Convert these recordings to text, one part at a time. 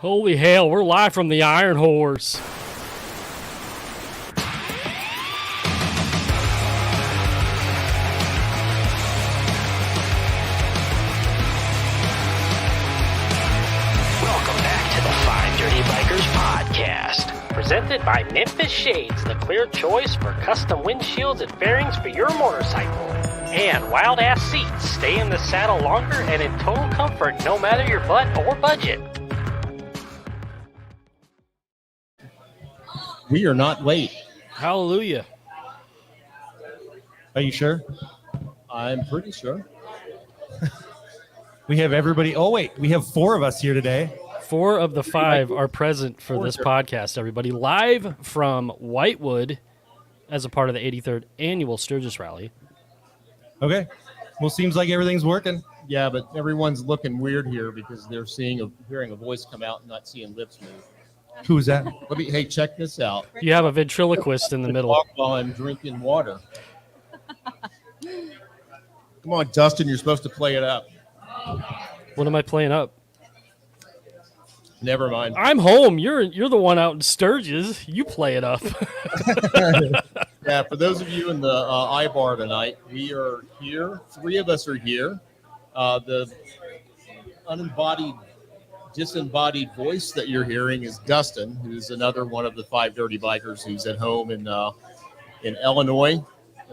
Holy hell, we're live from the Iron Horse. Welcome back to the Five Dirty Bikers podcast. Presented by Memphis Shades, the clear choice for custom windshields and fairings for your motorcycle. And Wild Ass Seats, stay in the saddle longer and in total comfort no matter your butt or budget. We are not late. Hallelujah. Are you sure? I'm pretty sure. We have everybody. Oh, wait. We have 4 of us here today. 4 of the 5 are present for this podcast, everybody. Live from Whitewood as a part of the 83rd Annual Sturgis Rally. Okay. Well, seems like everything's working. Yeah, but everyone's looking weird here because they're hearing a voice come out and not seeing lips move. Who's that? Hey, check this out. You have a ventriloquist in the middle. Talk while I'm drinking water. Come on, Dustin, you're supposed to play it up. What am I playing up? Never mind. I'm home. You're the one out in Sturgis. You play it up. Yeah, for those of you in the I-bar tonight, we are here. 3 of us are here. The disembodied voice that you're hearing is Dustin, who's another one of the 5 dirty bikers who's at home in Illinois.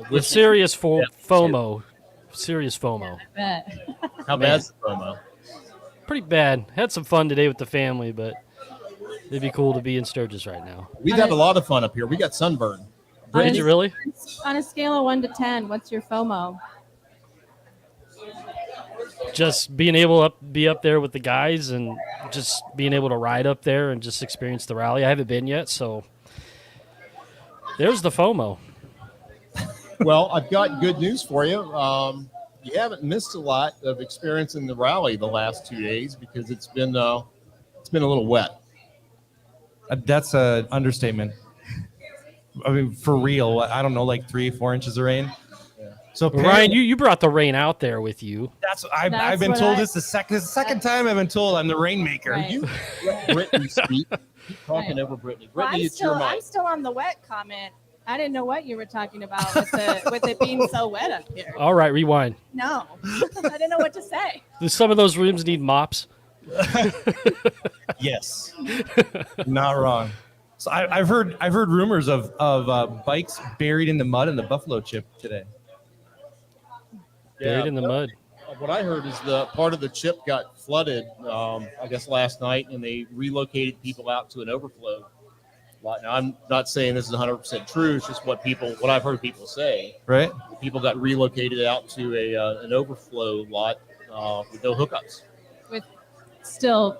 With serious FOMO. Serious FOMO. I bet. How bad's the FOMO? Pretty bad. Had some fun today with the family, but it'd be cool to be in Sturgis right now. We've had a lot of fun up here. We got sunburn. Did you really? On a scale of 1 to 10, what's your FOMO? Just being able to be up there with the guys and just being able to ride up there and just experience the rally. I haven't been yet, so there's the FOMO. Well, I've got good news for you. You haven't missed a lot of experiencing the rally the last 2 days because it's been a little wet. That's an understatement. I mean, for real, I don't know, like 3-4 inches of rain. Yeah. So Ryan, you brought the rain out there with you. I've been told this the second time I've been told I'm the rainmaker. Right. You let Brittany speak. Keep talking over Brittany. Brittany, it's your mic. I'm still on the wet comment. I didn't know what you were talking about with it being so wet up here. All right, rewind. No, I didn't know what to say. Do some of those rooms need mops? Yes, not wrong. So I've heard rumors of bikes buried in the mud in the Buffalo Chip today. Buried in the mud. What I heard is the part of the chip got flooded, I guess last night, and they relocated people out to an overflow lot. Now, I'm not saying this is 100% true. It's just what I've heard people say. Right. People got relocated out to an overflow lot with no hookups. With still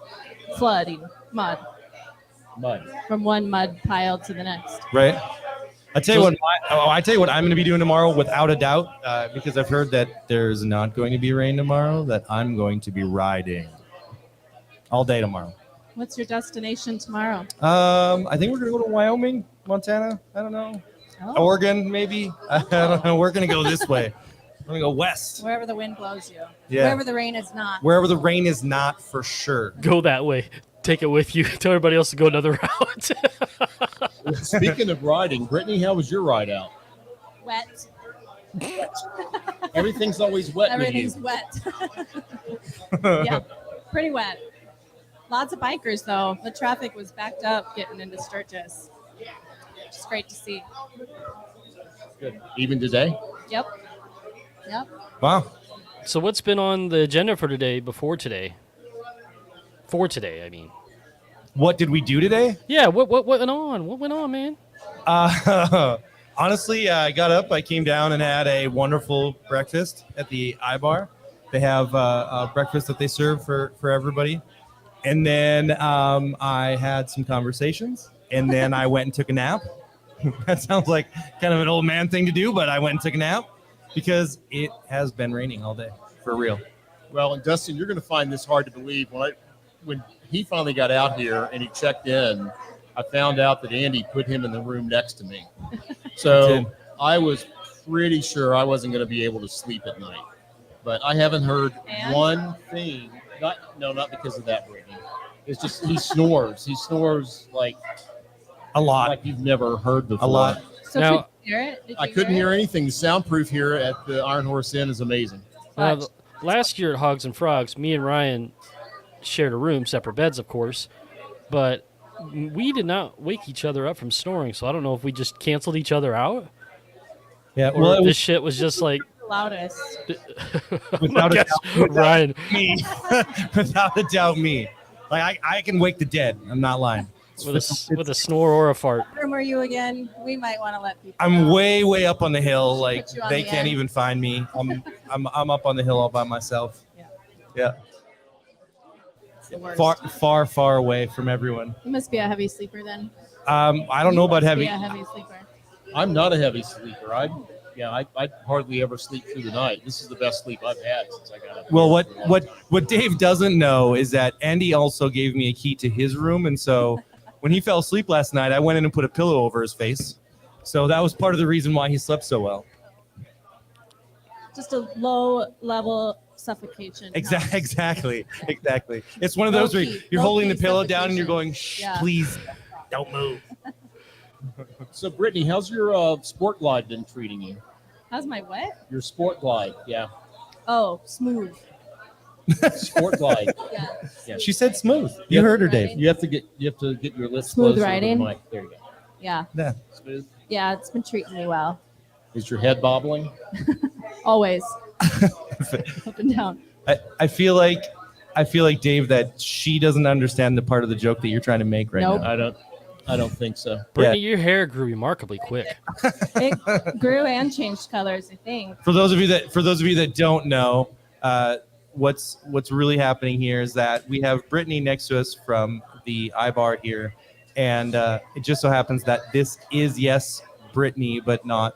flooding mud from one mud pile to the next. Right. I tell you what I'm going to be doing tomorrow without a doubt, because I've heard that there's not going to be rain tomorrow, that I'm going to be riding all day tomorrow. What's your destination tomorrow? I think we're going to go to Wyoming, Montana. I don't know. Oh. Oregon, maybe. I don't know. We're going to go this way. We're going to go west. Wherever the wind blows you. Yeah. Wherever the rain is not. Wherever the rain is not, for sure. Go that way. Take it with you. Tell everybody else to go another route. Speaking of riding, Brittany, how was your ride out? Wet. Everything's always wet. Everything's wet. Yeah, pretty wet. Lots of bikers, though. The traffic was backed up getting into Sturgis. Just great to see. Good. Even today? Yep. Wow. So what's been on the agenda for today, For today, I mean. What did we do today? Yeah, what went on? What went on, man? Honestly, I got up, I came down and had a wonderful breakfast at the I-Bar. They have a breakfast that they serve for everybody. And then I had some conversations, and then I went and took a nap. That sounds like kind of an old man thing to do, but I went and took a nap because it has been raining all day, for real. Well, and Dustin, you're going to find this hard to believe. When he finally got out here and he checked in, I found out that Andy put him in the room next to me. So I was pretty sure I wasn't going to be able to sleep at night. But I haven't heard one thing. Not because of that, Brittany. It's just he snores. He snores like A lot. like you've never heard before. A lot. So Now- could you hear it? Did I you couldn't hear it? anything. The soundproof here at the Iron Horse Inn is amazing. Now, Watch. last year at Hogs and Frogs, me and Ryan shared a room, separate beds, of course, but we did not wake each other up from snoring. So I don't know if we just canceled each other out, Yeah. or Well, if it this was shit was just like Loudest. without a Guess doubt, Ryan. me. Without a doubt, me. Like I can wake the dead. I'm not lying. with a snore or a fart. Where were you again? We might want to let people. I'm know. way up on the hill. Like Put you on they the can't end. even find me. I'm up on the hill all by myself. Yeah. It's the worst. Far away from everyone. You must be a heavy sleeper then. I don't know about Must heavy. Be a heavy sleeper. I'm not a heavy sleeper. I hardly ever sleep through the night. This is the best sleep I've had since I got up. Well, here for a long time. what Dave doesn't know is that Andy also gave me a key to his room, and so when he fell asleep last night, I went in and put a pillow over his face. So that was part of the reason why he slept so well. Just a low level suffocation. Exactly. It's one of Low those where key- you're low holding key the pillow down and you're suffocation. going, shh, Yeah. please don't move. So, Brittany, how's your sport glide been treating you? How's my what? Your sport glide, yeah, Oh, smooth. sport glide. Yeah. Yeah. She said smooth. You heard her, Dave. You have to get your lips Smooth closer riding? to the mic. There you go. Yeah. Yeah. Smooth. Yeah. It's been treating me well. Is your head bobbling? Always. Up and down. I feel like Dave, that she doesn't understand the part of the joke that you're trying to make right Nope. now. I don't think so. Brittany, your hair grew remarkably quick. It grew and changed colors, I think. For those of you that don't know, what's really happening here is that we have Brittany next to us from the iBar here, and it just so happens that this is Brittany, but not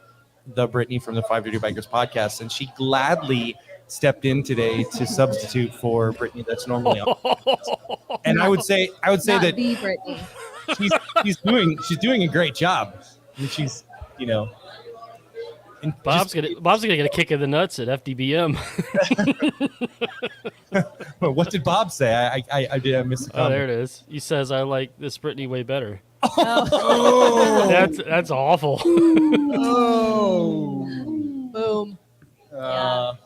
the Brittany from the 5 Dirty Bikers podcast, and she gladly stepped in today to substitute for Brittany that's normally on. And I would say Not that the Britney. she's doing a great job. I mean, she's and Bob's gonna get a kick in the nuts at FDBM. what did Bob say? I missed the Oh, comment. there it is. He says I like this Brittany way better. Oh. That's awful. Oh. Boom.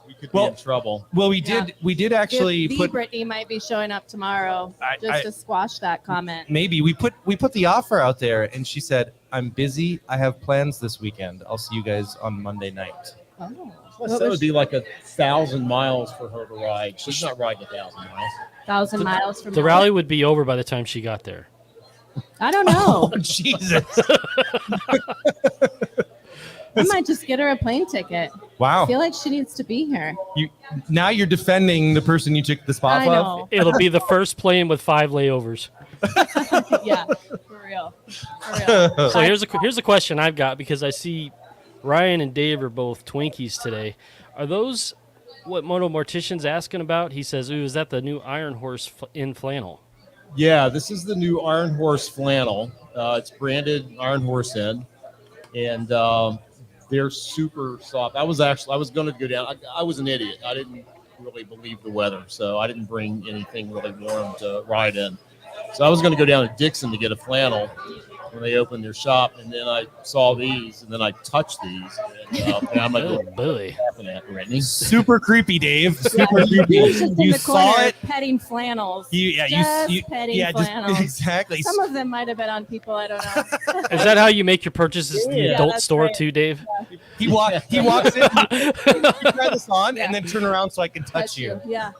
We could Well- be in trouble. Well, we did actually the put Britney might be showing up tomorrow just I- to squash that comment. maybe we put the offer out there, and she said, "I'm busy. I have plans this weekend. I'll see you guys on Monday night." Oh. Plus, What that was would be like 1,000 miles for her to ride. She's not riding 1,000 miles. 1,000 miles from The now? rally would be over by the time she got there. I don't know. Oh, Jesus! I might just get her a plane ticket. I Wow. feel like she needs to be here. Now you're defending the person you took the spot I of. know. It'll be the first plane with 5 layovers. Yeah, for real. For real. So here's a question I've got, because I see Ryan and Dave are both Twinkies today. Are those what Moto Mortician's asking about? He says, "Ooh, is that the new Iron Horse in flannel?" Yeah, this is the new Iron Horse flannel. It's branded Iron Horse Inn, and they're super soft. I was going to go down. I was an idiot. I didn't really believe the weather, so I didn't bring anything really warm to ride in. So I was going to go down to Dixon to get a flannel when they opened their shop, and then I saw these, and then I touched these, and I'm like, Oh, "What boy. happened at Brittany?" Super creepy, Dave. Super Yeah, creepy. he was just in You the saw corner it. petting flannels. You Just petting flannels. exactly. Some of them might have been on people. I don't know. Is that how you make your purchases in the Yeah, adult that's store right. too, Dave? He walks in. You try this on, Yeah. and then turn around so I can touch you. Yeah.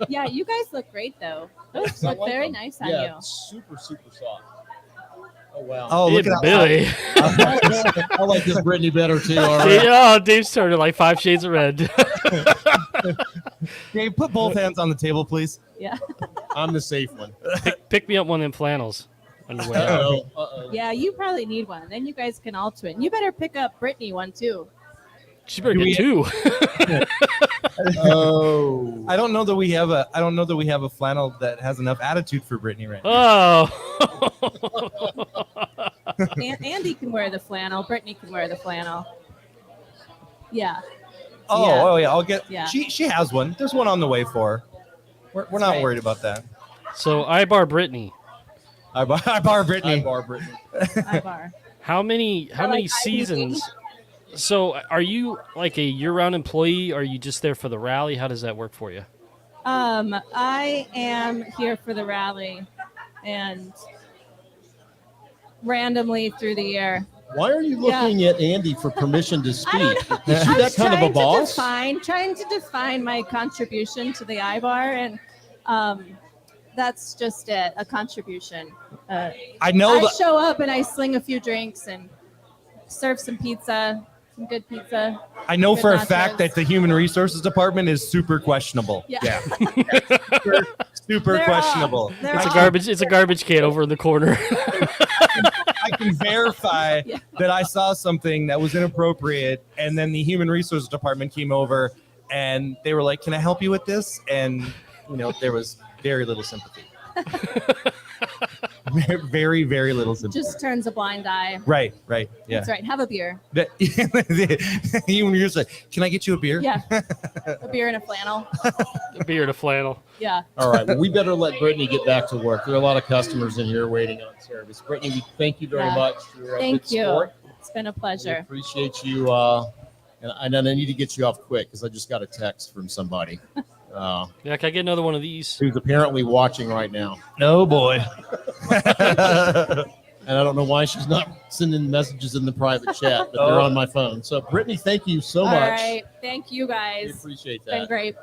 Yeah, you guys look great though. Those I look like very them. nice on Yeah, you. super soft. Oh wow. Oh, look Hey, at that. Billy. I like this Brittany better too. All right. Oh, Dave's turning like 5 shades of red. Dave, put both hands on the table, please. Yeah. I'm the safe one. Pick me up one of them flannels on your way out. Uh-oh. Uh-oh. Yeah, you probably need one. Then you guys can all twin. You better pick up Brittany one too. She better get 2. Oh. I don't know that we have a flannel that has enough attitude for Brittany right now. Oh. Andy can wear the flannel. Brittany can wear the flannel. Yeah. Oh, Yeah. oh yeah, I'll get. Yeah. She has one. There's one on the way for her. We're not right. worried about that. So I bar Brittany. I bar Brittany. Hi, Bar Brittany. Ibar. How many seasons? So are you like a year-round employee? Or are you just there for the rally? How does that work for you? I am here for the rally and randomly through the year. Why are you looking at Andy for permission to speak? Is she I that was kind of a trying boss? trying to define my contribution to the iBar, and that's just it, a contribution. I know I that. show up and I sling a few drinks and serve some pizza, some good pizza. I know Good for a nachos. fact that the human resources department is super questionable. Yeah. Super They're questionable. They're It's a all- garbage. It's a garbage can over in the corner. I can verify Yeah. that I saw something that was inappropriate, and then the human resources department came over and they were like, "Can I help you with this?" And there was very little sympathy. Very, very little sympathy. Just turns a blind eye. Right. Yeah. That's right. Have a beer. The human resources. Can I get you a beer? Yeah. A beer and a flannel. A beer to flannel. Yeah. All right, well, we better let Brittany get back to work. There are a lot of customers in here waiting on service. Brittany, we thank you very Yeah. much for Thank good you. support. It's been a We pleasure. appreciate you. And I need to get you off quick because I just got a text from somebody Yeah, can I get another one of these? who's apparently watching right now. Oh boy. And I don't know why she's not sending messages in the private chat, but they're on my phone. So, Brittany, thank you so All much. right. Thank you We guys. appreciate It's been that. great.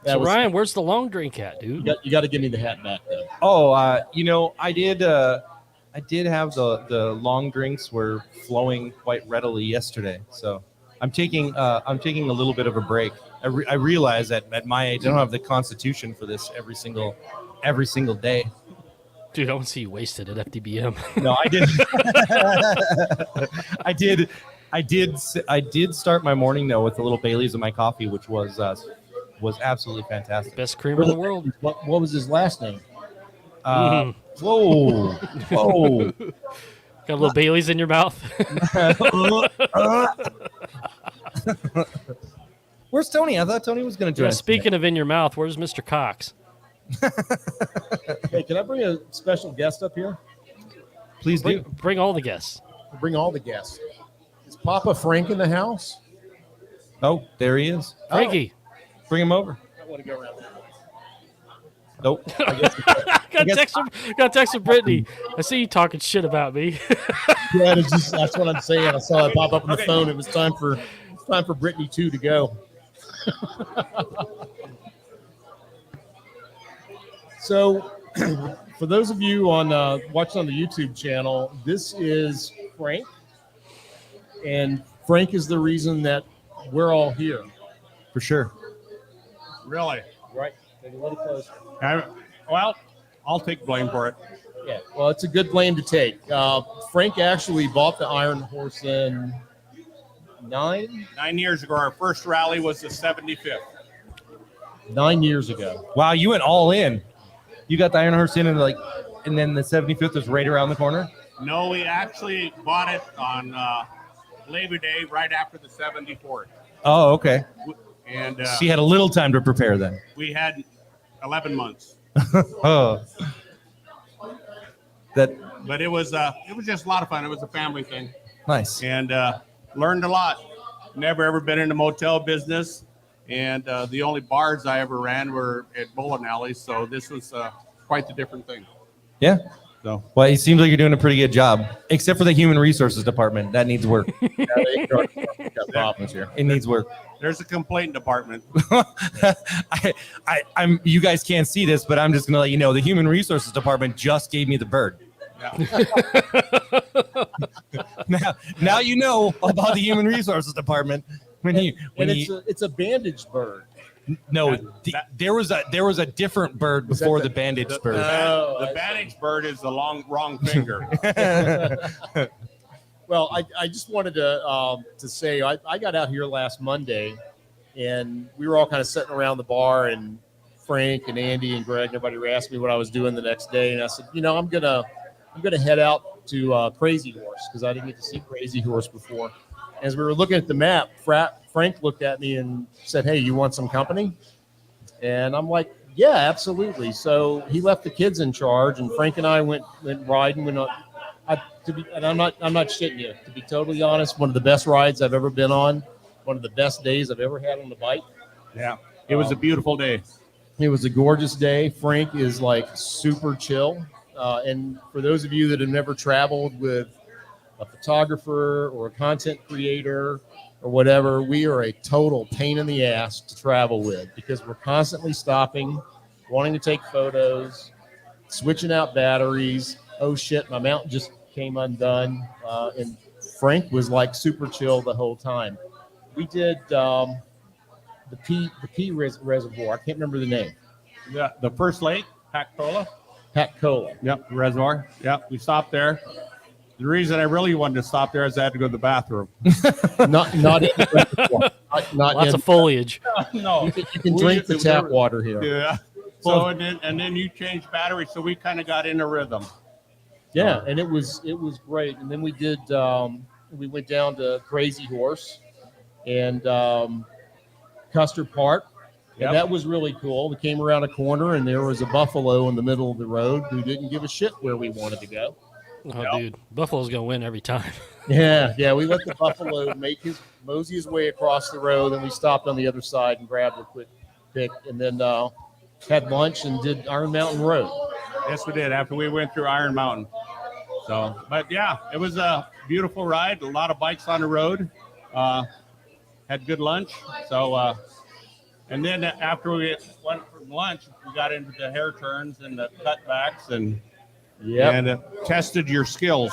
So Ryan, where's the long drink at, dude? You got to give me the hat back, though. Oh, I did have the long drinks were flowing quite readily yesterday. So I'm taking a little bit of a break. I realize that at my age I don't have the constitution for this every single day. Dude, I want to see you wasted at FDBM. No, I did start my morning though with a little Bailey's in my coffee, which was absolutely fantastic. Best creamer in the world. What was his last name? Whoa. Got a little Bailey's in your mouth. Where's Tony? I thought Tony was going to join Yeah, us. speaking of in your mouth, where's Mr. Cox? Hey, can I bring a special guest up here? Please do. Bring all the guests. Bring all the guests. Is Papa Frank in the house? Oh, there he is. Frankie. Bring him over. I want to go around. Nope. Got text from Brittany. I see you talking shit about me. Yeah, that's what I'm saying. I saw it pop up on the phone. It was time for Brittany 2 to go. So, for those of you on watching on the YouTube channel, this is Frank, and Frank is the reason that we're all here. For sure. Really? Right? Take a little closer. Well, I'll take blame for it. Yeah. Well, it's a good blame to take. Frank actually bought the Iron Horse in 9 9 years ago, our first rally was the 75th. years ago. Wow, you went all in. You got the Iron Horse in and then the 75th was right around the corner. No, we actually bought it on Labor Day right after the 74th. Oh, okay. And So you had a little time to prepare then. we had 11 months. Oh. But it was just a lot of fun. It was a family thing. Nice. And learned a lot. Never ever been in the motel business. And the only bars I ever ran were at bowling alleys. So this was quite the different thing. Yeah. So Well, it seems like you're doing a pretty good job, except for the human resources department. That needs work. Got problems here. It needs work. there's a complaint department. I'm. You guys can't see this, but I'm just gonna let you know the human resources department just gave me the bird. Yeah. Now you know about the human resources department. It's a bandage bird. There was a different bird before the bandage bird. The bandage bird is the wrong finger. Well, I just wanted to say I got out here last Monday, and we were all kind of sitting around the bar, and Frank and Andy and Greg, everybody were asking me what I was doing the next day, and I said, I'm gonna head out to Crazy Horse because I didn't get to see Crazy Horse before. As we were looking at the map, Frank looked at me and said, "Hey, you want some company?" And I'm like, Yeah, absolutely. So he left the kids in charge, and Frank and I went riding. And I'm not shitting you. To be totally honest, one of the best rides I've ever been on. One of the best days I've ever had on the bike. Yeah, it was a beautiful day. It was a gorgeous day. Frank is like super chill. And for those of you that have never traveled with a photographer or a content creator or whatever, we are a total pain in the ass to travel with because we're constantly stopping, wanting to take photos, switching out batteries. Oh shit, my mount just came undone. And Frank was like super chill the whole time. We did the P reservoir. I can't remember the name. Yeah, the first lake, Pactola. Yep, the reservoir. Yep, we stopped there. The reason I really wanted to stop there is I had to go to the bathroom. not in the reservoir. Not Lots in, of foliage. No, you can drink the tap water here. Yeah. So and then you change batteries, so we kind of got in a rhythm. Yeah, and it was great. And then we did we went down to Crazy Horse and Custer Park. Yep. And that was really cool. We came around a corner and there was a buffalo in the middle of the road who didn't give a shit where we wanted to go. Oh, Yep. dude, Buffalo's gonna win every time. Yeah, we let the buffalo mosey his way across the road, and we stopped on the other side and grabbed a quick pic, and then had lunch and did Iron Mountain Road. Yes, we did. After we went through Iron Mountain. So, but yeah, it was a beautiful ride. A lot of bikes on the road. Had good lunch. So, and then after we went from lunch, we got into the hair turns and the cutbacks and tested your skills.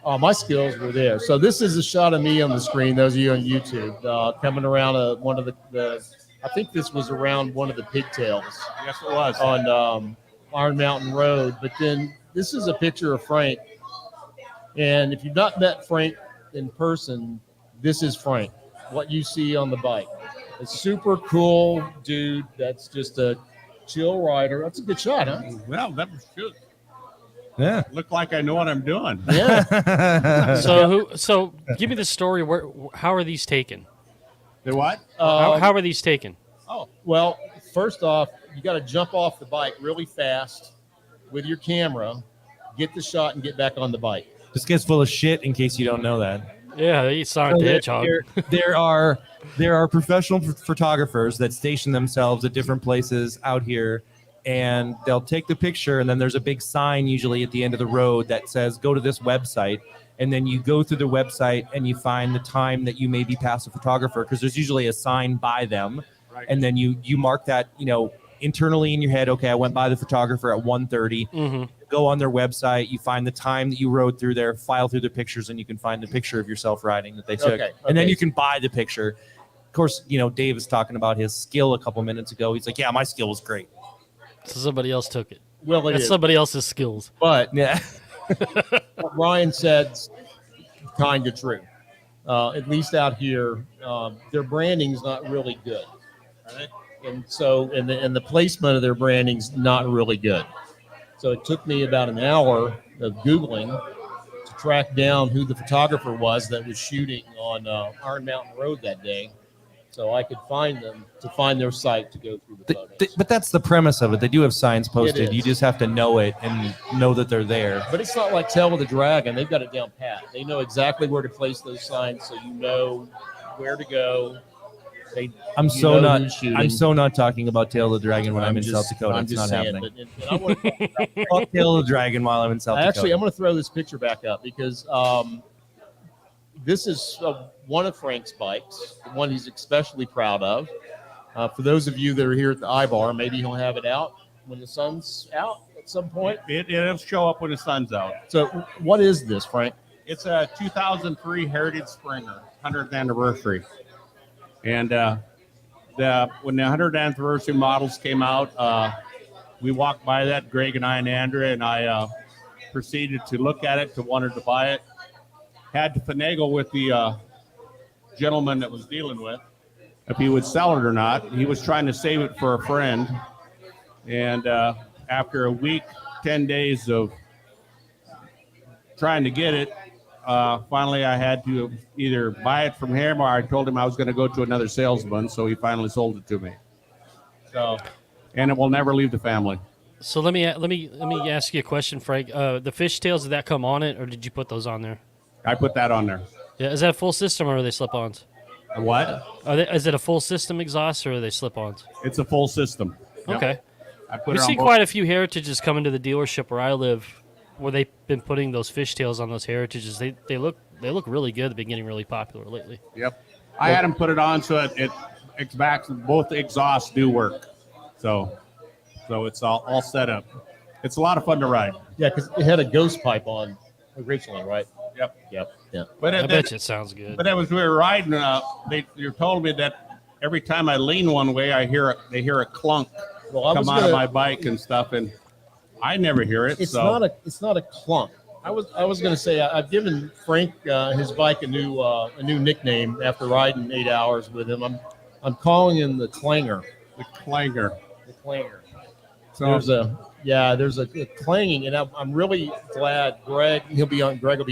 Oh, my skills were there. So this is a shot of me on the screen. Those of you on YouTube coming around one of the. I think this was around one of the pigtails. Yes, it was on Iron Mountain Road. But then this is a picture of Frank. And if you've not met Frank in person, this is Frank. What you see on the bike. A super cool dude that's just a chill rider. That's a good shot, huh? Well, that was good. Yeah. Looked like I know what I'm doing. Yeah. So give me the story. How are these taken? The what? How are these taken? Oh, well, first off, you got to jump off the bike really fast with your camera, get the shot, and get back on the bike. This guy's full of shit in case you don't know that. Yeah, they Sonic the Hedgehog. There are professional photographers that station themselves at different places out here, and they'll take the picture, and then there's a big sign usually at the end of the road that says, go to this website. And then you go through the website and you find the time that you maybe pass a photographer, because there's usually a sign by them. Right. And then you mark that, internally in your head, okay, I went by the photographer at 1:30. Mm-hmm. Go on their website, you find the time that you rode through there, file through the pictures, and you can find the picture of yourself riding that they took. Okay. And then you can buy the picture. Of course, Dave was talking about his skill a couple minutes ago. He's like, yeah, my skill was great. So somebody else took it. Well, that's somebody else's skills. But yeah. What Ryan said kind of true. At least out here, their branding's not really good. Right? And so, and the placement of their branding's not really good. So it took me about an hour of Googling to track down who the photographer was that was shooting on Iron Mountain Road that day, so I could find them to find their site to go through the photos. But that's the premise of it. They do have signs posted. You just have to know it and know that they're there. But it's not like Tail with the Dragon. They've got it down pat. They know exactly where to place those signs, so you know where to go. I'm so not talking about Tail of the Dragon when I'm in South Dakota. I'm it's just not saying, happening. Fuck Tail of the Dragon while I'm in South Dakota. Actually, I'm going to throw this picture back up because this is one of Frank's bikes, the one he's especially proud of. For those of you that are here at the I-Bar, maybe he'll have it out when the sun's out at some point. It'll show up when the sun's out. So what is this, Frank? It's a 2003 Heritage Springer, 100th anniversary. And when the 100th anniversary models came out, we walked by that, Greg and I and Andrea, and I proceeded to look at it, wanted to buy it. Had to finagle with the gentleman that was dealing with if he would sell it or not. He was trying to save it for a friend. And after a week, 10 days of trying to get it, finally I had to either buy it from him or I told him I was going to go to another salesman, so he finally sold it to me. So and it will never leave the family. So let me ask you a question, Frank. The fishtails, did that come on it, or did you put those on there? I put that on there. Yeah, is that a full system, or are they slip-ons? What? Is it a full system exhaust, or are they slip-ons? It's a full system. Yep. Okay. I put We've it on seen both. quite a few Heritages come into the dealership where I live, where they've been putting those fishtails on those Heritages. They look really good. They've been getting really popular lately. Yep. I had them put it on so it's back. Both exhausts do work. So it's all set up. It's a lot of fun to ride. Yeah, because it had a ghost pipe on originally, right? Yep. Yeah. But I bet you it sounds good. But as we were riding, you told me that every time I lean one way, they hear a clunk come out of my bike and stuff, and I never hear it. It's not a clunk. I was going to say I've given Frank his bike a new nickname after riding 8 hours with him. I'm calling him the clanger. The clanger. The clanger. So there's a clanging, and I'm really glad Greg will be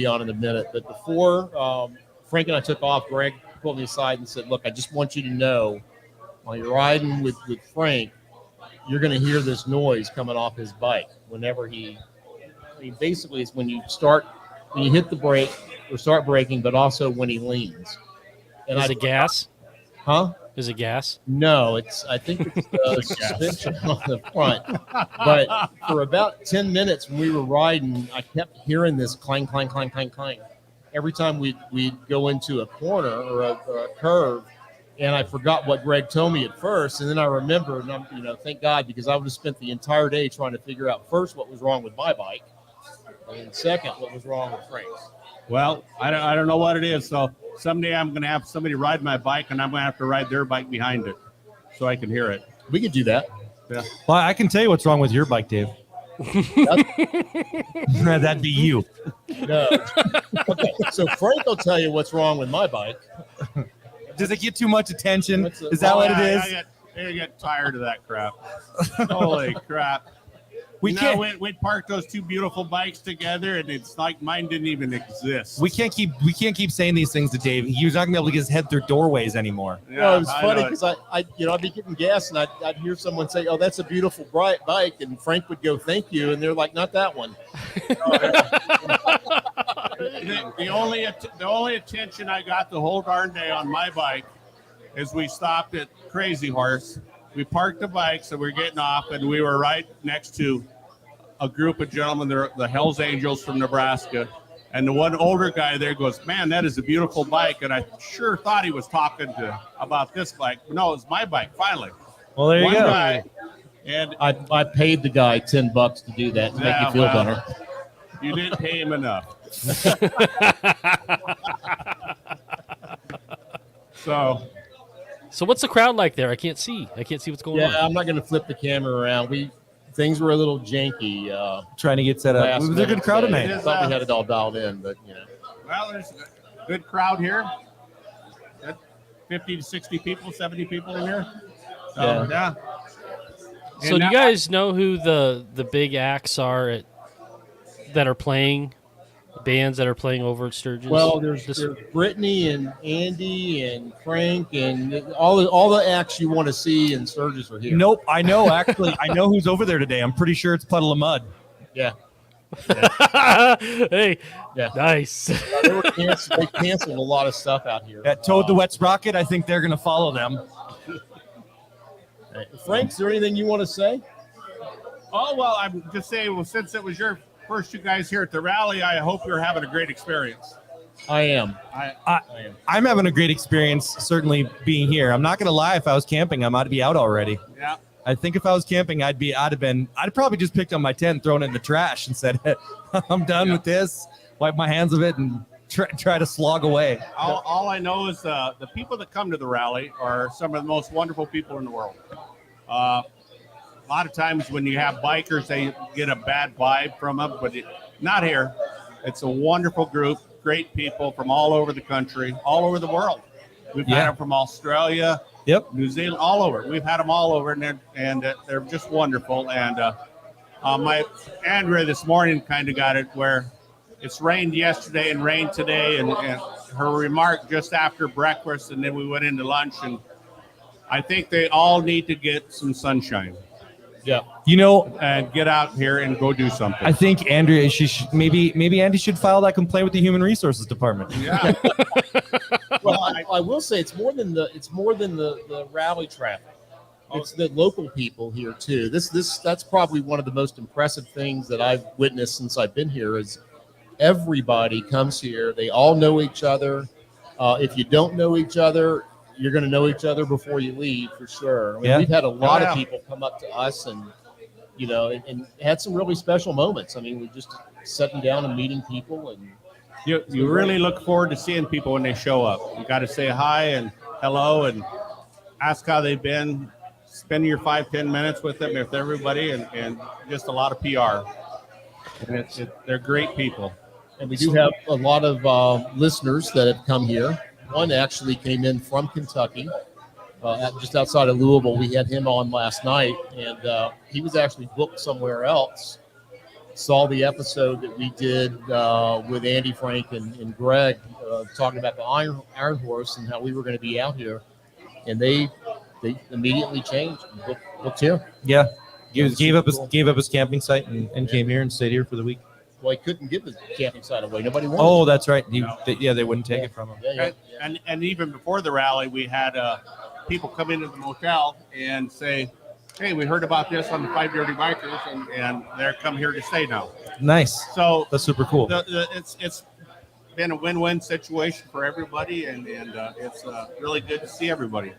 on in a minute. But before Frank and I took off, Greg pulled me aside and said, "Look, I just want you to know, while you're riding with Frank, you're going to hear this noise coming off his bike whenever basically it's when you hit the brake or start braking, but also when he leans." And Is it gas? Huh? Is it gas? No, I think it's the suspension on the front. But for about 10 minutes when we were riding, I kept hearing this clang, clang, clang, clang, clang. Every time we'd go into a corner or a curve, and I forgot what Greg told me at first, and then I remembered, and thank God, because I would have spent the entire day trying to figure out first what was wrong with my bike, and second what was wrong with Frank's. Well, I don't know what it is. So someday I'm going to have somebody ride my bike, and I'm going to have to ride their bike behind it so I can hear it. We could do that. Yeah. Well, I can tell you what's wrong with your bike, Dave. That'd be you. No. Okay, so Frank will tell you what's wrong with my bike. Does it get too much attention? Is that what it is? I get tired of that crap. Holy crap. We can't. We'd park those two beautiful bikes together, and it's like mine didn't even exist. We can't keep saying these things to Dave. He's not gonna be able to get his head through doorways anymore. Yeah, it was funny because I'd be getting gas and I'd hear someone say, "Oh, that's a beautiful bright bike," and Frank would go, "Thank you," and they're like, "Not that one." The only attention I got the whole darn day on my bike is we stopped at Crazy Horse. We parked the bikes and we're getting off, and we were right next to a group of gentlemen, the Hells Angels from Nebraska. And the one older guy there goes, "Man, that is a beautiful bike." And I sure thought he was talking about this bike. No, it was my bike, finally. Well, there you go. Guy, and I paid the guy $10 to do that to make you feel better. You didn't pay him enough. So what's the crowd like there? I can't see what's going on. Yeah, I'm not going to flip the camera around. Things were a little janky. Trying to get set up. It was a good crowd tonight. I thought we had it all dialed in, but Well, there's a good crowd here. 50 to 60 people, 70 people in here. So, yeah. So do you guys know who the big acts are that are playing? Bands that are playing over at Sturgis? Well, there's Brittany and Andy and Frank and all the acts you want to see in Sturgis are here. Nope, I know. Actually, I know who's over there today. I'm pretty sure it's Puddle of Mud. Yeah. Hey. Yeah. Nice. They canceled a lot of stuff out here. At Toad the Wet Sprocket, I think they're going to follow them. Frank, is there anything you want to say? Oh, well, I'm just saying, since it was your first you guys here at the rally, I hope you're having a great experience. I am. I am. I'm having a great experience, certainly being here. I'm not going to lie. If I was camping, I might be out already. Yeah. I think if I was camping, I'd probably just picked up my tent, thrown it in the trash, and said, "I'm done with this." Wipe my hands of it and try to slog away. All I know is the people that come to the rally are some of the most wonderful people in the world. A lot of times when you have bikers, they get a bad vibe from them, but not here. It's a wonderful group, great people from all over the country, all over the world. We've had them from Australia, New Zealand, all over. We've had them all over, and they're just wonderful. And my Andrea this morning kind of got it where it's rained yesterday and rained today, and her remark just after breakfast, and then we went into lunch, and I think they all need to get some sunshine. Yeah. and get out here and go do something. I think Andrea, maybe Andy should file that complaint with the Human Resources Department. Yeah. Well, I will say it's more than the rally traffic. It's the local people here too. That's probably one of the most impressive things that I've witnessed since I've been here is everybody comes here. They all know each other. If you don't know each other, you're going to know each other before you leave for sure. I mean, we've had a lot of people come up to us and had some really special moments. I mean, we're just sitting down and meeting people, and you really look forward to seeing people when they show up. You got to say hi and hello and ask how they've been. Spend your 5-10 minutes with them, with everybody, and just a lot of PR. And they're great people. And we do have a lot of listeners that have come here. One actually came in from Kentucky, just outside of Louisville. We had him on last night, and he was actually booked somewhere else. Saw the episode that we did with Andy, Frank, and Greg talking about the Iron Horse and how we were going to be out here. And they immediately changed and booked here. Yeah. Gave up his camping site and came here and stayed here for the week. Well, he couldn't give the camping site away. Nobody wanted Oh, it. that's right. They wouldn't take it from him. Yeah. And even before the rally, we had people come into the motel and say, hey, we heard about this on the 5 Dirty Bikers, and they're come here to stay now. Nice. So that's super cool. It's been a win-win situation for everybody, and it's really good to see everybody.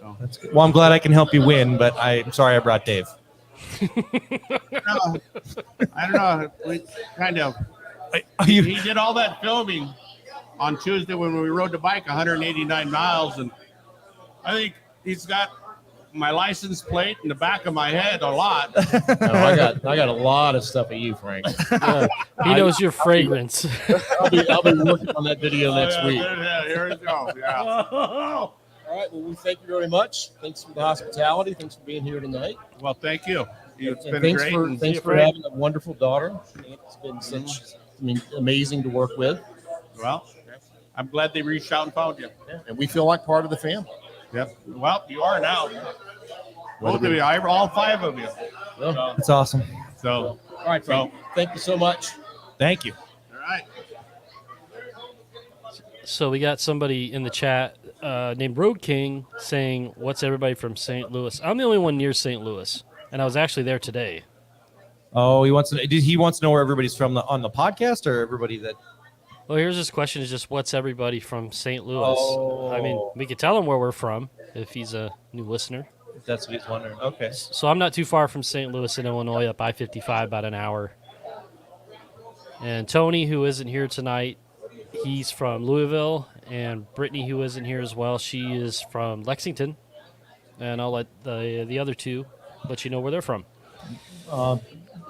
So. That's good. Well, I'm glad I can help you win, but I'm sorry I brought Dave. I don't know. We kind of he did all that filming on Tuesday when we rode the bike 189 miles, and I think he's got my license plate in the back of my head a lot. No, I got a lot of stuff at you, Frank. He knows your fragrance. I'll be working on that video next week. Yeah, here we go. Yeah. All right. Well, we thank you very much. Thanks for the hospitality. Thanks for being here tonight. Well, thank you. It's And been thanks great. thanks for having a wonderful daughter. It's been amazing to work with. Well, I'm glad they reached out and found you. And we feel like part of the family. Yep. Well, you are now. Both of you, all 5 of you. Yeah. That's awesome. So, all right, Frank. Thank you so much. Thank you. All right. So we got somebody in the chat named Road King saying, "What's everybody from St. Louis?" I'm the only one near St. Louis, and I was actually there today. Oh, he wants to know where everybody's from on the podcast, or everybody that. Well, here's his question: is just what's everybody from St. Louis? Oh. I mean, we could tell him where we're from if he's a new listener. If that's what he's wondering. Okay. So I'm not too far from St. Louis in Illinois, up I-55, about an hour. And Tony, who isn't here tonight, he's from Louisville, and Brittany, who isn't here as well, she is from Lexington. And I'll let the other two let you know where they're from.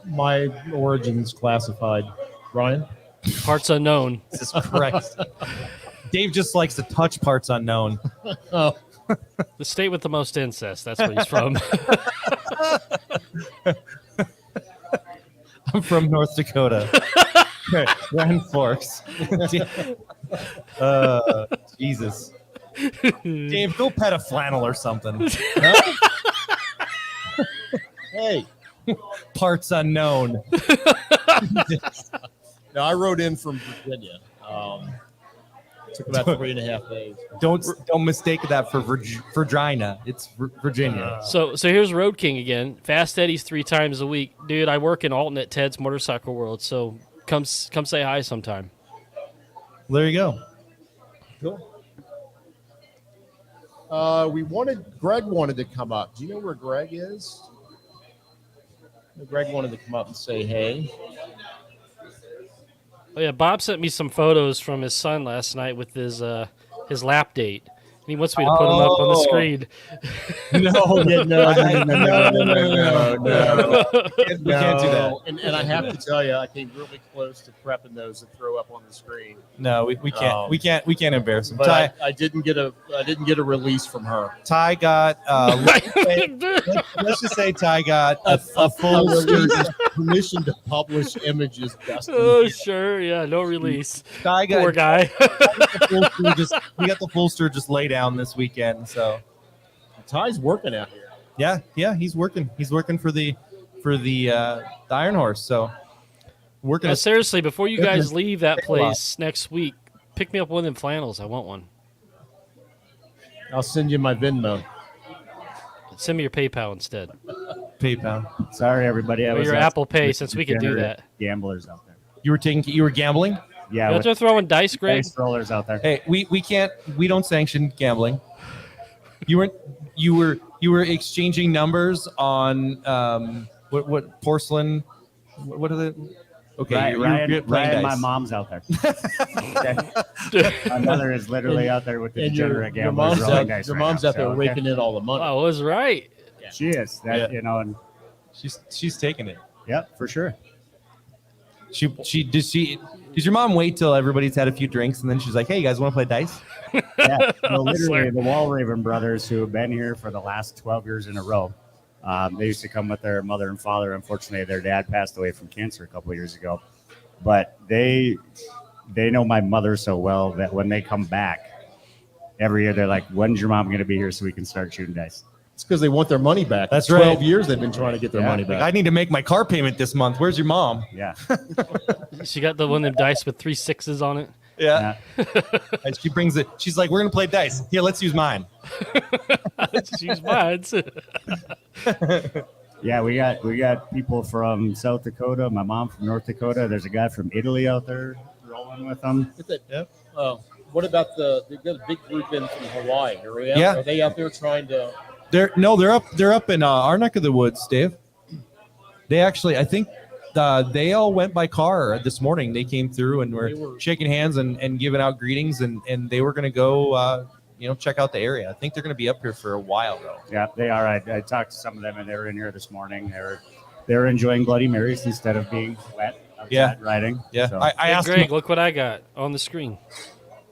My origin's classified. Ryan? Parts unknown. Jesus Christ. Dave just likes to touch parts unknown. Oh. The state with the most incest. That's where he's from. I'm from North Dakota. Grand Forks. Jesus. Dave, go pet a flannel or something. Hey. Parts unknown. No, I rode in from Virginia. Took about 3.5 days. Don't mistake that for Virginia. It's Virginia. So here's Road King again. Fast Eddie's 3 times a week. Dude, I work in Alton at Ted's Motorcycle World, so come say hi sometime. There you go. Cool. Greg wanted to come up. Do you know where Greg is? Greg wanted to come up and say hey. Oh yeah, Bob sent me some photos from his son last night with his lap date. And he wants me to put them up on the screen. No. We can't do that. And I have to tell you, I came really close to prepping those to throw up on the screen. No, we can't. We can't embarrass him. But Ty, I didn't get a release from her. Ty got. Let's just say Ty got a full release, permission to publish images. Dustin. Oh sure, yeah, no release. Ty got, poor guy. We got the full stir just lay down this weekend. So Ty's working out here. Yeah, he's working. He's working for the Iron Horse. So working. Now, seriously, before you guys leave that place next week, pick me up one of them flannels. I want one. I'll send you my Venmo. Send me your PayPal instead. PayPal. Sorry, everybody. Or your Apple Pay, since we can do that. Gamblers out there. You were gambling? Yeah. You out there throwing dice, Greg? Dice rollers out there. Hey, we don't sanction gambling. You were exchanging numbers on what porcelain? What are the? Okay, Ryan, dice. my mom's out there. My mother is literally out there with the degenerate gamblers rolling dice. Your mom's out there raking in all the money. I was right. She is. And she's taking it. Yep, for sure. Does your mom wait till everybody's had a few drinks and then she's like, "Hey, you guys want to play dice?" Yeah, so literally the Walraven brothers, who have been here for the last 12 years in a row, they used to come with their mother and father. Unfortunately, their dad passed away from cancer a couple of years ago, but they know my mother so well that when they come back every year, they're like, "When's your mom going to be here so we can start shooting dice?" It's because they want their money back. That's 12 right. years they've been trying to get their money back. I need to make my car payment this month. Where's your mom? Yeah. She got the one of them dice with 3 6s on it. Yeah. And she brings it. She's like, "We're gonna play dice. Here, let's use mine." Let's use mine. Yeah, we got people from South Dakota. My mom from North Dakota. There's a guy from Italy out there rolling with them. What about they've got a big group in from Hawaii? Yeah. Are they out there trying to? They're up in our neck of the woods, Dave. They actually, I think, they all went by car this morning. They came through and were shaking hands and giving out greetings, and they were going to go, check out the area. I think they're going to be up here for a while, though. Yeah, they are. I talked to some of them, and they were in here this morning. They were enjoying Bloody Marys instead of being wet outside riding. Yeah. So. I asked Greg, look what I got on the screen.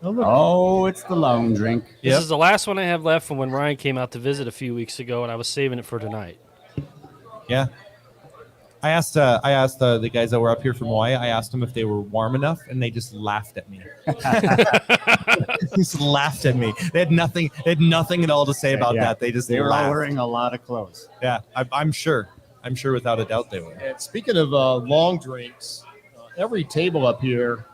Oh, it's the long drink. This is the last one I have left from when Ryan came out to visit a few weeks ago, and I was saving it for tonight. Yeah. I asked the guys that were up here from Hawaii, I asked them if they were warm enough, and they just laughed at me. Just laughed at me. They had nothing at all to say about that. They were laughed. all wearing a lot of clothes. Yeah, I'm sure. I'm sure without a doubt they were. And speaking of long drinks, every table up here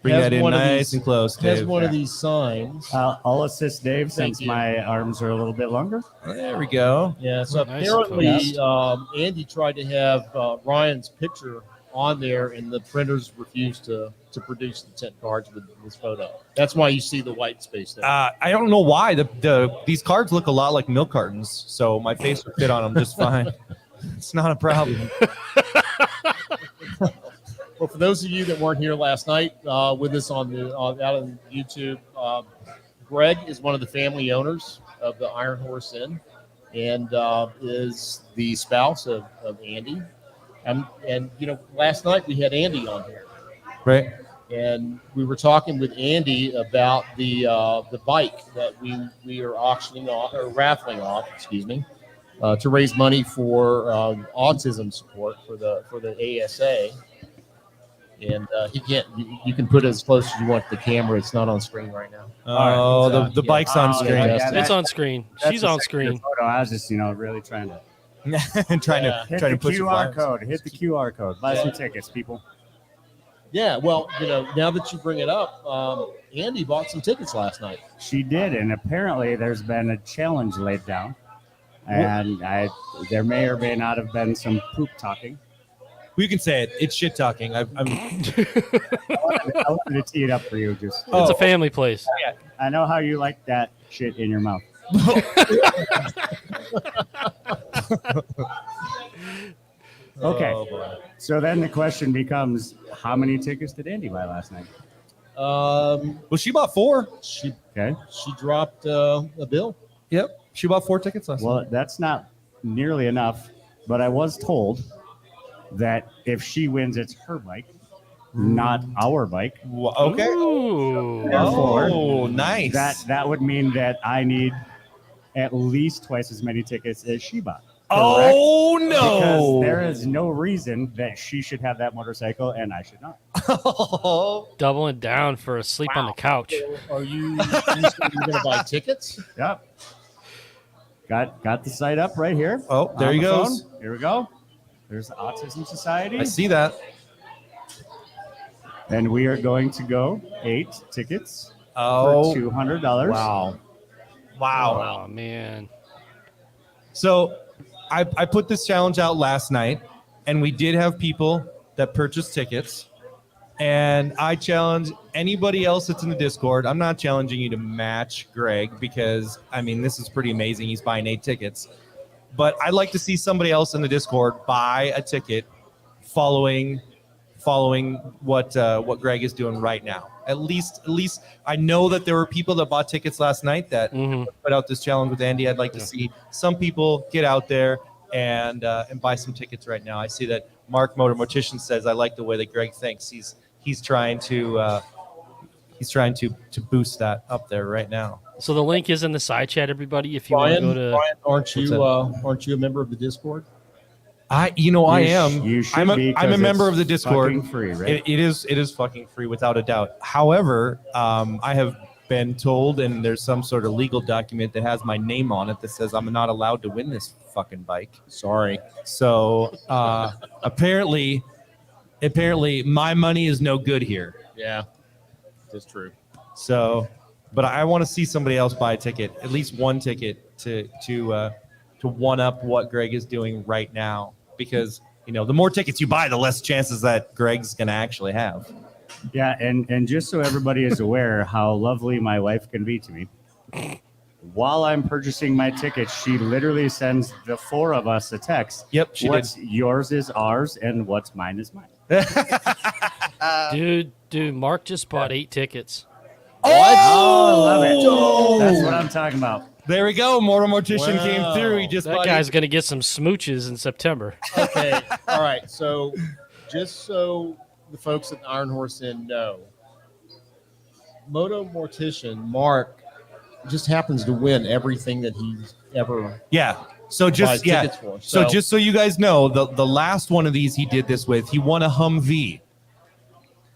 Bring that in nice and close, Dave. has one of these signs. I'll assist Dave since you. my arms are a little bit longer. There we go. Yeah, so Nice apparently Andy tried to have Ryan's picture on there, and the printers refused to produce the 10 cards with this photo. That's why you see the white space there. I don't know why. These cards look a lot like milk cartons, so my face would fit on them just fine. It's not a problem. Well, for those of you that weren't here last night with us out on YouTube, Greg is one of the family owners of the Iron Horse Inn, and is the spouse of Andy. And last night we had Andy on here, Right. and we were talking with Andy about the bike that we are auctioning off or raffling off, to raise money for autism support for the ASA. And he can't. You can put it as close as you want to the camera. It's not on screen right now. Oh, the bike's on screen. It's on screen. She's on screen. Photo. I was just, really trying to trying hit to the push your QR flags. code. Hit the QR code. Buy some tickets, people. Yeah. Well, now that you bring it up, Andy bought some tickets last night. She did, and apparently there's been a challenge laid down, and there may or may not have been some poop talking. We can say it. It's shit talking. I wanted to tee it up for you. It's a family place. I know how you like that shit in your mouth. Okay. Oh, boy. So then the question becomes, how many tickets did Andy buy last night? Well, she bought 4. She Okay. dropped a bill. Yep. She bought 4 tickets last night. Well, that's not nearly enough, but I was told that if she wins, it's her bike, not our bike. Okay. Ooh. Therefore, Oh, nice. That would mean that I need at least twice as many tickets as she bought. Oh, Correct? no. Because there is no reason that she should have that motorcycle and I should not. Doubling down for a sleep on the couch. Are you going to buy tickets? Yep. Got the site up right here. Oh, there on he the goes. phone. Here we go. There's the Autism Society. I see that. And we are going to go 8 tickets Oh, for $200. Wow. Oh, man. So I put this challenge out last night, and we did have people that purchased tickets. And I challenge anybody else that's in the Discord. I'm not challenging you to match Greg because, I mean, this is pretty amazing. He's buying 8 tickets. But I'd like to see somebody else in the Discord buy a ticket following what Greg is doing right now. At least I know that there were people that bought tickets last night that put out this challenge with Andy. I'd like to see some people get out there and buy some tickets right now. I see that Mark Mortician says, I like the way that Greg thinks. He's trying to boost that up there right now. So the link is in the side chat, everybody. If you want to go to, Brian, aren't you a member of the Discord? I am. You should I'm be, a 'cause member it's of the Discord. fucking free, right? It is fucking free without a doubt. However, I have been told, and there's some sort of legal document that has my name on it that says I'm not allowed to win this fucking bike. Sorry. So apparently my money is no good here. Yeah, that's true. So, but I want to see somebody else buy a ticket, at least one ticket to one up what Greg is doing right now. Because, the more tickets you buy, the less chances that Greg's going to actually have. Yeah, and just so everybody is aware how lovely my wife can be to me, while I'm purchasing my tickets, she literally sends the 4 of us a text. Yep, she what's yours is ours, and what's mine is mine. dude, Mark just bought 8 tickets. Oh, I love it. That's what I'm talking about. There we go. Mortician came through. He just That guy's going to get some smooches in September. Okay. All right. So just so the folks at Iron Horse Inn know, Moto Mortician Mark just happens to win everything that he's ever So buys tickets for. So just so you guys know, the last one of these he did this with, he won a Humvee.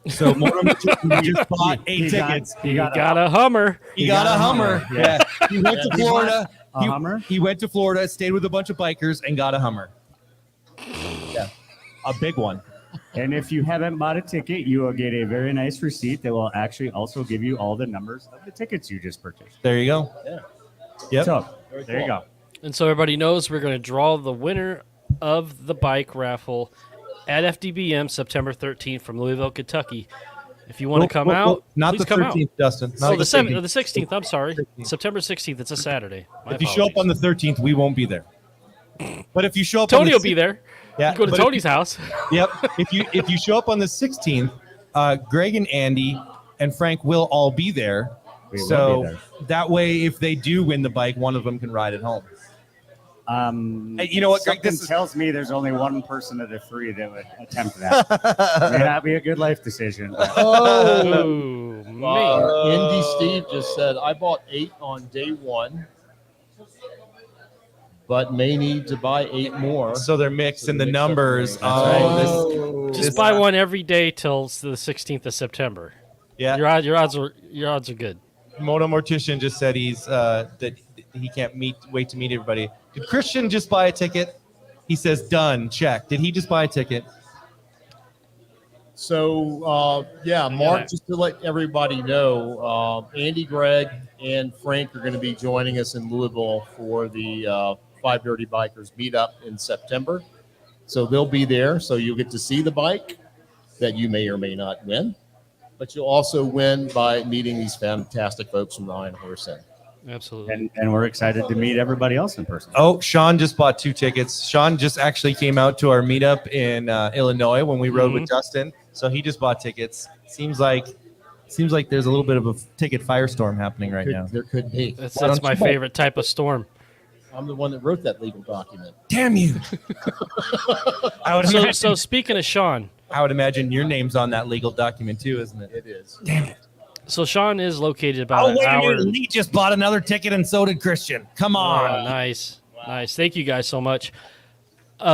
So Mortician just bought 8 tickets. He got a Hummer. He got a Hummer. Yeah. He went to Florida. A Hummer? He went to Florida, stayed with a bunch of bikers, and got a Hummer. Yeah. A big one. And if you haven't bought a ticket, you will get a very nice receipt that will actually also give you all the numbers of the tickets you just purchased. There you go. Yeah. Yep. So, there you go. And so everybody knows we're going to draw the winner of the bike raffle at FDBM September 13th from Louisville, Kentucky. If you want to come out, not please the come 13th, out. Dustin. Oh, the 16th. I'm sorry. September 16th. It's a Saturday. If you show up on the 13th, we won't be there. But if you show up, Tony will be there. Yeah, you go to Tony's house. Yep. If you show up on the 16th, Greg and Andy and Frank will all be there. We will so be there. That way, if they do win the bike, one of them can ride it home. Hey, you know what, Greg? This tells me there's only one person of the 3 that would attempt that. May not be a good life decision. But. Oh, man. Indy Steve just said, I bought 8 on day 1, but may need to buy 8 more. So they're mixed in the mix up numbers. everything. Just buy one every day till the 16th of September. Yeah. Your odds are good. Moto Mortician just said he's that he can't wait to meet everybody. Did Christian just buy a ticket? He says done. Check. Did he just buy a ticket? So, Mark, just to let everybody know, Andy, Greg, and Frank are going to be joining us in Louisville for the 5 Dirty Bikers meetup in September. So they'll be there. So you'll get to see the bike that you may or may not win. But you'll also win by meeting these fantastic folks from the Iron Horse Inn. Absolutely. And we're excited to meet everybody else in person. Oh, Sean just bought 2 tickets. Sean just actually came out to our meetup in Illinois when we rode with Dustin. So he just bought tickets. Seems like there's a little bit of a ticket firestorm happening right now. There could be. That's my favorite type of storm. I'm the one that wrote that legal document. Damn you! So speaking of Sean, I would imagine your name's on that legal document too, isn't it? It is. Damn it! So Sean is located about an wait hour. a minute. Lee just bought another ticket, and so did Christian. Come on. Oh, nice. Thank you guys so much.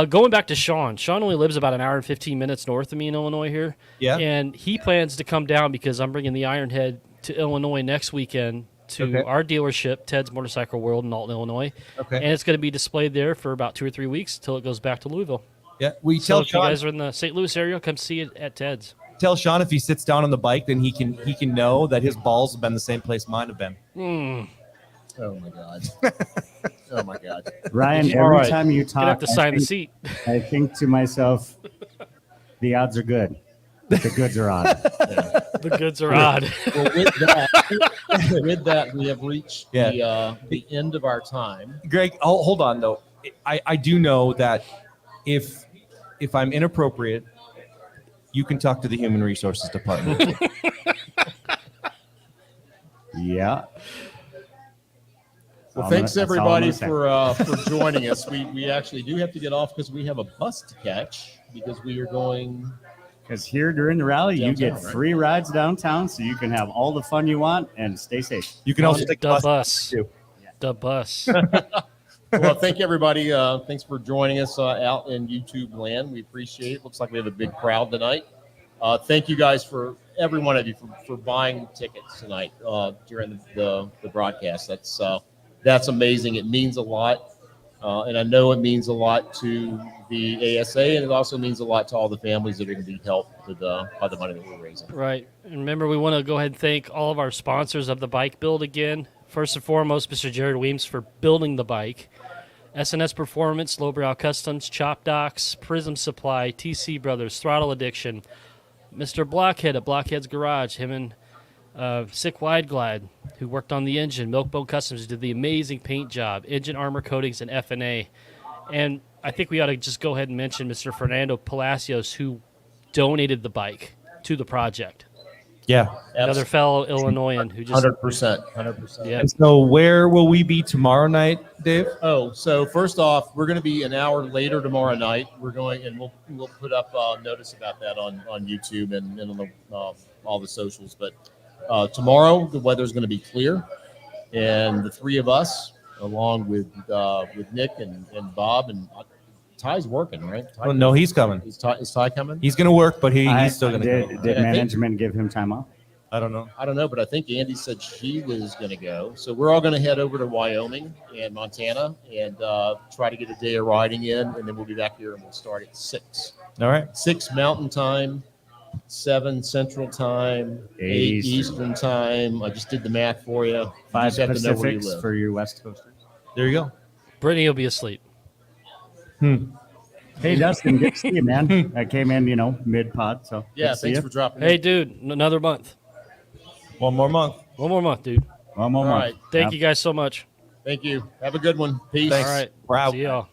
Going back to Sean only lives about an hour and 15 minutes north of me in Illinois here. Yeah. And he plans to come down because I'm bringing the Ironhead to Illinois next weekend to Okay. our dealership, Ted's Motorcycle World in Alton, Illinois. Okay. And it's going to be displayed there for about 2 or 3 weeks till it goes back to Louisville. Yeah. We So tell if you Sean, guys are in the St. Louis area, come see it at Ted's. tell Sean if he sits down on the bike, then he can know that his balls have been the same place mine have been. Oh my God. Oh my God. Ryan, All every right. time you You're going to have talk, to sign the seat. I think to myself, the odds are good. The goods are on. The goods are odd. Well, with that, we have reached the end of our time. Greg, hold on though. I do know that if I'm inappropriate, you can talk to the human resources department. Yeah. Well, All thanks I'm- that's all I'm everybody gonna say. for joining us. We actually do have to get off because we have a bus to catch because we are going. Because here during the rally, you Downtown, get right? free rides downtown, so you can have all the fun you want and stay safe. You can also On take the the bus. bus. too. The bus. Well, thank you everybody. Thanks for joining us out in YouTube land. We appreciate it. Looks like we have a big crowd tonight. Thank you guys for every one of you for buying tickets tonight during the broadcast. That's amazing. It means a lot, and I know it means a lot to the ASA, and it also means a lot to all the families that are going to be helped by the money that we're raising. Right. And remember, we want to go ahead and thank all of our sponsors of the bike build again. First and foremost, Mr. Jared Weems for building the bike. SNS Performance, Lowbrow Customs, Chop Docks, Prism Supply, TC Brothers, Throttle Addiction, Mr. Blockhead at Blockhead's Garage, him and Sick Wide Glide, who worked on the engine, Milkbone Customs, who did the amazing paint job, Engine Armor Coatings, and F&A. And I think we ought to just go ahead and mention Mr. Fernando Palacios, who donated the bike to the project. Yeah. Another fellow Illinoisan who just 100%. Yeah. And so where will we be tomorrow night, Dave? Oh, so first off, we're going to be an hour later tomorrow night. We're going, and we'll put up notice about that on YouTube and on the, all the socials. But tomorrow the weather's going to be clear, and the three of us, along with Nick and Bob and Ty's working, right? Ty, Oh, no, he's coming. is Ty coming? He's going to work, but he's still going to did, come. did I think- management give him time off? I don't know. I don't know, but I think Andy said she was going to go. So we're all going to head over to Wyoming and Montana and try to get a day of riding in, and then we'll be back here and we'll start at 6. All right. 6 Mountain Time, 7 Central Time, 8 East. Eastern Time. I just did the math for you. You 5 just have to know where you Pacifics live. for your West Coasters. There you go. Brittany will be asleep. Hey, Dustin, good to see you, man. I came in, mid-pod, so Yeah, good to see thanks you. for dropping Hey, in. dude, another month. One more month. One more month, dude. One more All month. right. Thank you guys so much. Thank you. Have a good one. Peace. All right. We're out. See y'all.